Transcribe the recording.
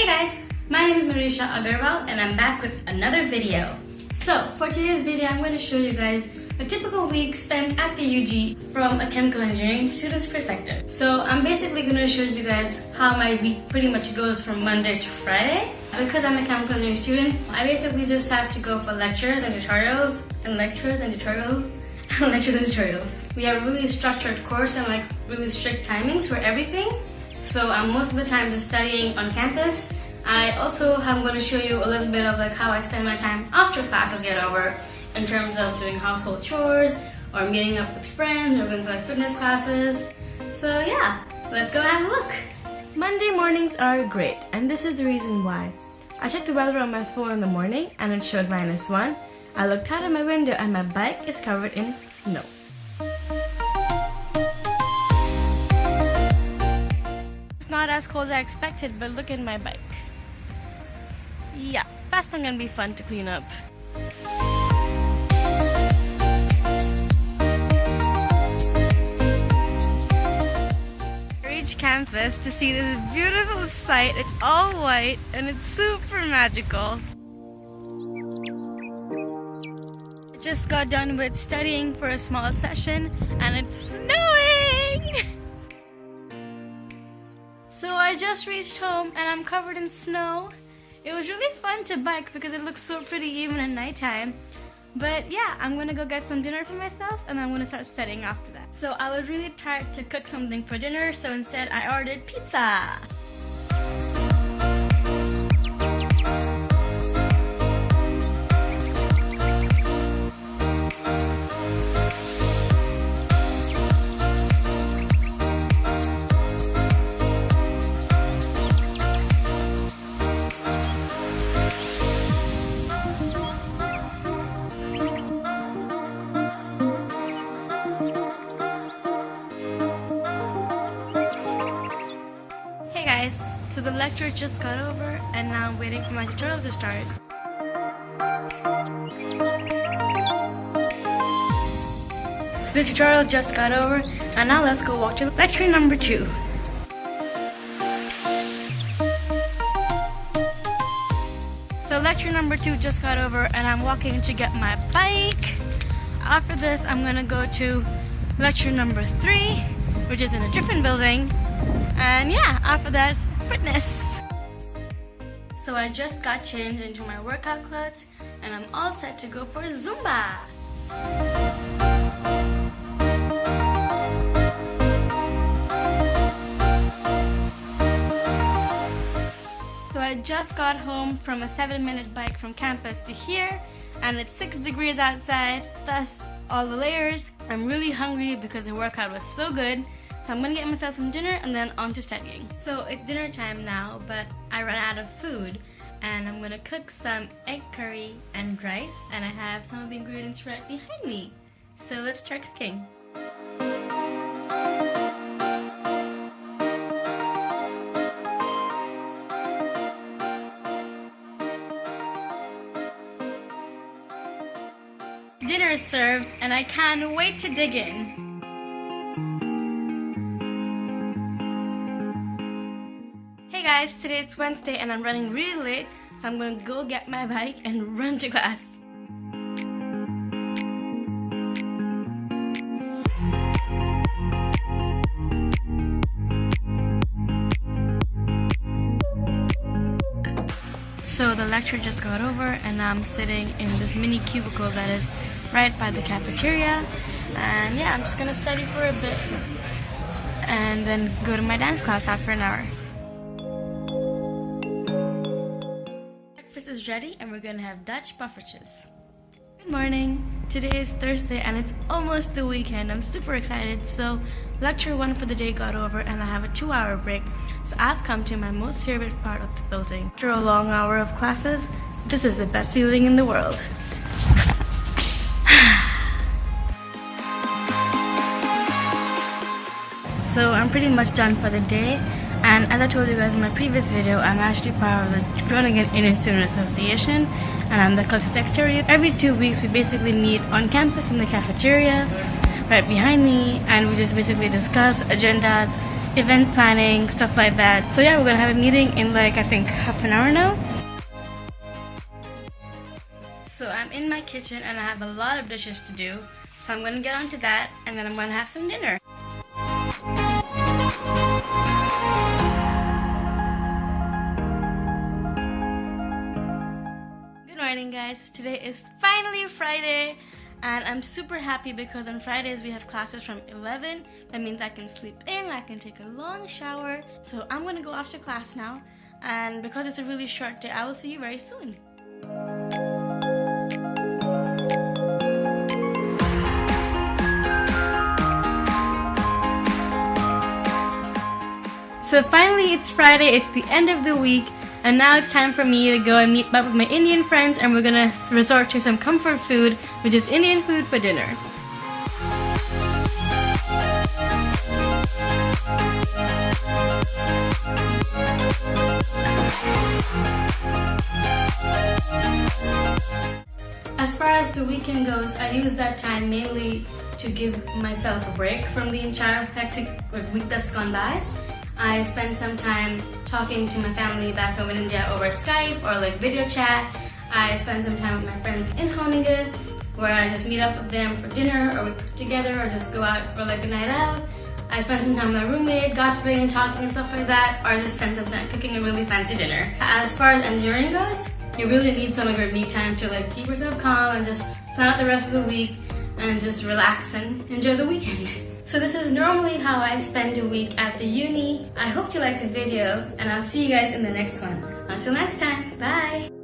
Hey guys, my name is Marisha Agarwal and I'm back with another video. So for today's video, I'm going to show you guys a typical week spent at the UG from a chemical engineering student's perspective. So I'm basically going to show you guys how my week pretty much goes from Monday to Friday. Because I'm a chemical engineering student, I basically just have to go for lectures and tutorials and lectures and tutorials and lectures and tutorials. We have a really structured course and like really strict timings for everything. So I'm most of the time just studying on campus. I also am going to show you a little bit of like how I spend my time after classes get over in terms of doing household chores or meeting up with friends or going to like fitness classes. So yeah, let's go have a look. Monday mornings are great, and this is the reason why. I checked the weather on my phone in the morning and it showed -1. I looked out of my window and my bike is covered in snow. It's not as cold as I expected, but look at my bike. Yeah, that's not gonna be fun to clean up. Campus to see this beautiful sight. It's all white and it's super magical. I just got done with studying for a small session and it's snowing! So I just reached home and I'm covered in snow. It was really fun to bike because it looks so pretty even at nighttime. But yeah, I'm gonna go get some dinner for myself and I'm gonna start studying after that. So I was really tired to cook something for dinner, so instead I ordered pizza. So the lecture just got over and now I'm waiting for my tutorial to start. So the tutorial just got over and now let's go walk to lecture number 2. So lecture number 2 just got over and I'm walking to get my bike. After this I'm gonna go to lecture number 3, which is in a different building. And yeah, after that, fitness. So I just got changed into my workout clothes and I'm all set to go for Zumba. So I just got home from a 7-minute bike from campus to here and it's 6 degrees outside, thus all the layers. I'm really hungry because the workout was so good. So I'm gonna get myself some dinner and then on to studying. So it's dinner time now, but I ran out of food and I'm gonna cook some egg curry and rice and I have some of the ingredients right behind me. So let's start cooking. Dinner is served and I can't wait to dig in. Hey guys, today it's Wednesday and I'm running really late, so I'm gonna go get my bike and run to class. So the lecture just got over and I'm sitting in this mini cubicle that is right by the cafeteria. And yeah, I'm just gonna study for a bit and then go to my dance class after an hour. Breakfast is ready and we're gonna have Dutch poffertjes. Good morning. Today is Thursday and it's almost the weekend. I'm super excited. So lecture 1 for the day got over and I have a 2-hour break. So I've come to my most favorite part of the building. After a long hour of classes, this is the best feeling in the world. So I'm pretty much done for the day. And as I told you guys in my previous video, I'm actually part of the Groningen Indian Student Association and I'm the culture secretary. Every 2 weeks we basically meet on campus in the cafeteria right behind me and we just basically discuss agendas event planning, stuff like that. So yeah, we're gonna have a meeting in like, I think, half an hour now. So I'm in my kitchen and I have a lot of dishes to do. So I'm gonna get onto that and then I'm gonna have some dinner. Good morning, guys. Today is finally Friday and I'm super happy because on Fridays we have classes from 11. That means I can sleep in, I can take a long shower. So I'm gonna go off to class now, and because it's a really short day, I will see you very soon. So finally it's Friday, it's the end of the week, and now it's time for me to go and meet up with my Indian friends, and we're gonna resort to some comfort food, which is Indian food for dinner. As far as the weekend goes, I use that time mainly to give myself a break from the entire hectic week that's gone by. I spend some time talking to my family back home in India over Skype or like video chat. I spend some time with my friends in Honingen, where I just meet up with them for dinner, or we cook together, or just go out for like a night out. I spend some time with my roommate, gossiping and talking and stuff like that, or I just spend some time cooking a really fancy dinner. As far as enduring goes, you really need some of your me time to like keep yourself calm and just plan out the rest of the week and just relax and enjoy the weekend. So this is normally how I spend a week at the uni. I hope you liked the video and I'll see you guys in the next one. Until next time, bye!